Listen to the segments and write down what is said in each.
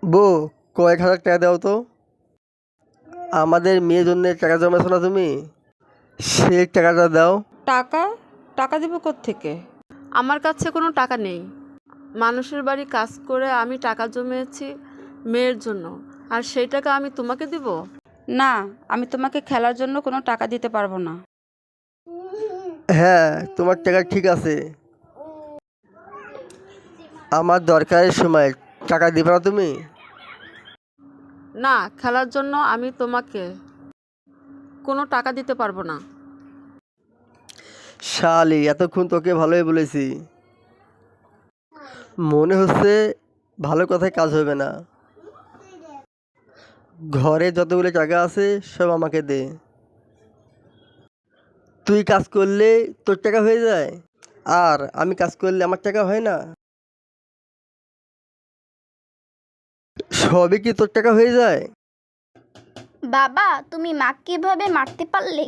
বউ, কয়েক হাজার টাকা দাও তো। আমাদের মেয়ের জন্য টাকা জমাছো না তুমি? সেই টাকাটা দাও। টাকা? টাকা দেবো কোত্থেকে? আমার কাছে কোনো টাকা নেই। মানুষের বাড়ি কাজ করে আমি টাকা জমিয়েছি মেয়ের জন্য, আর সেই টাকা আমি তোমাকে দিব? না, আমি তোমাকে খেলার জন্য কোনো টাকা দিতে পারবো না। হ্যাঁ, তোমার টাকা ঠিক আছে। আমার দরকারের সময় টাকা দিবে না তুমি? না, খেলার জন্য আমি তোমাকে কোনো টাকা দিতে পারবো না। শালি, এতক্ষণ তোকে ভালোই বলেছি, মনে হচ্ছে ভালো কথায় কাজ হবে না। ঘরে যতগুলো টাকা আছে সব আমাকে দে। তুই কাজ করলে তোর টাকা হয়ে যায়, আর আমি কাজ করলে আমার টাকা হয় না? সবই কি তোর টাকা হয়ে যায়? বাবা, তুমি মাকে এভাবে মারতে পারলে?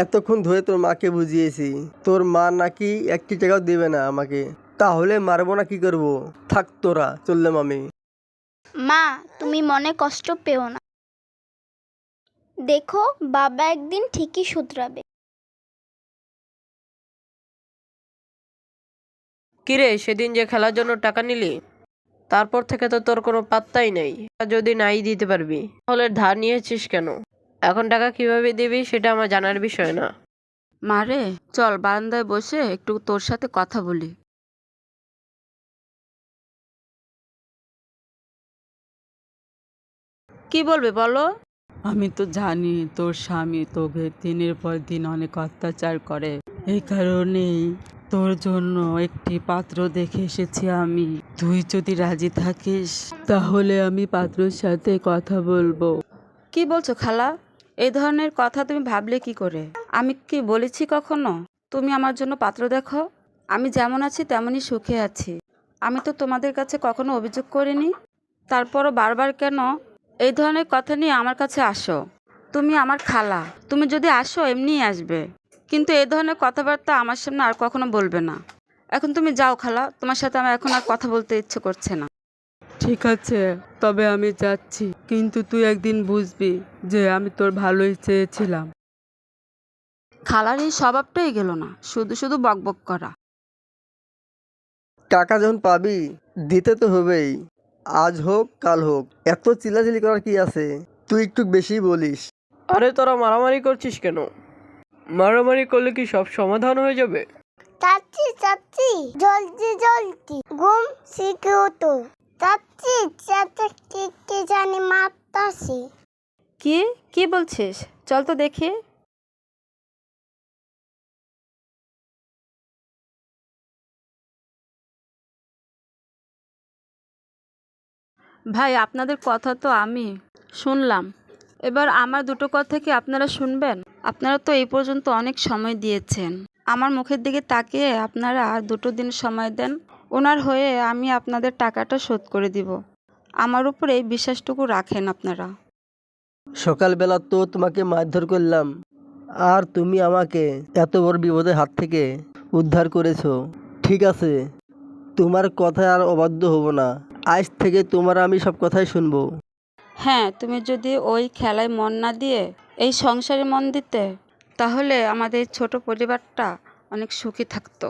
এতক্ষণ ধরে তোর মাকে বুঝিয়েছি, তোর মা নাকি একটি টাকাও দেবে না আমাকে। তাহলে মারবো না কি করব? থাক তোরা, চললাম আমি। মা, তুমি মনে কষ্ট পেও না। দেখো, বাবা একদিন ঠিকই শুধরাবে। কিরে, সেদিন যে খেলার জন্য টাকা নিলি, তারপর থেকে তো তোর কোনো পাত্তাই নেই। যদি নাই দিতে পারবি তাহলে ধার নিয়েছিস কেন? এখন টাকা কিভাবে দিবি সেটা আমার জানার বিষয় না। মারে, চল বারান্দায় বসে একটু তোর সাথে কথা বলি। কি বলবে বলো? আমি তো জানি তোর স্বামী তোকে দিনের পর দিন অনেক অত্যাচার করে। এই কারণেই তোর জন্য একটি পাত্র দেখে এসেছি আমি। তুই যদি রাজি থাকিস তাহলে আমি পাত্রর সাথে কথা বলবো। কি বলছো খালা? এই ধরনের কথা তুমি ভাবলে কি করে? আমি কি বলেছি কখনো তুমি আমার জন্য পাত্র দেখো? আমি যেমন আছি তেমনই সুখে আছি। আমি তো তোমাদের কাছে কখনো অভিযোগ করিনি। তারপরও বারবার কেন এই ধরনের কথা নিয়ে আমার কাছে আসো? তুমি আমার খালা, তুমি যদি আসো এমনিই আসবে, কিন্তু এই ধরনের কথাবার্তা আমার সামনে আর কখনো বলবে না। এখন তুমি যাও খালা, তোমার সাথে আমার এখন আর কথা বলতে ইচ্ছে করছে না। ঠিক আছে, তবে আমি যাচ্ছি, কিন্তু তুই একদিন বুঝবি যে আমি তোর ভালোই চেয়েছিলাম। খালার এই স্বভাবটাই গেল না, শুধু শুধু বকবক করা। টাকা যখন পাবি দিতে তো হবেই, আজ হোক কাল হোক। এত চিল্লাচিল্লি করার কি আছে? তুই একটু বেশি বলিস। আরে তোরা মারামারি করছিস কেন? মারামারি করলে কি সব সমাধান হয়ে যাবে? চাচি চাচি, জলদি জলদি ঘুম শিখে ওঠো। চাচি, চাচা কে জানি মারতাছে। কি কি বলছিস? চল তো দেখি। ভাই, আপনাদের কথা তো আমি শুনলাম, এবার আমার দুটো কথা কি আপনারা শুনবেন? আপনারা তো এই পর্যন্ত অনেক সময় দিয়েছেন। আমার মুখের দিকে তাকিয়ে আপনারা আর 2 দিন সময় দেন। ওনার হয়ে আমি আপনাদের টাকাটা শোধ করে দিব। আমার উপরে এই বিশ্বাসটুকু রাখেন আপনারা। সকালবেলা তো তোমাকে মারধর করলাম, আর তুমি আমাকে এত বড় বিপদের হাত থেকে উদ্ধার করেছো। ঠিক আছে, তোমার কথায় আর অবাধ্য হব না। আজ থেকে তোমার আমি সব কথাই শুনবো। হ্যাঁ, তুমি যদি ওই খেলায় মন না দিয়ে এই সংসারে মন দিতে, তাহলে আমাদের ছোট পরিবারটা অনেক সুখী থাকতো।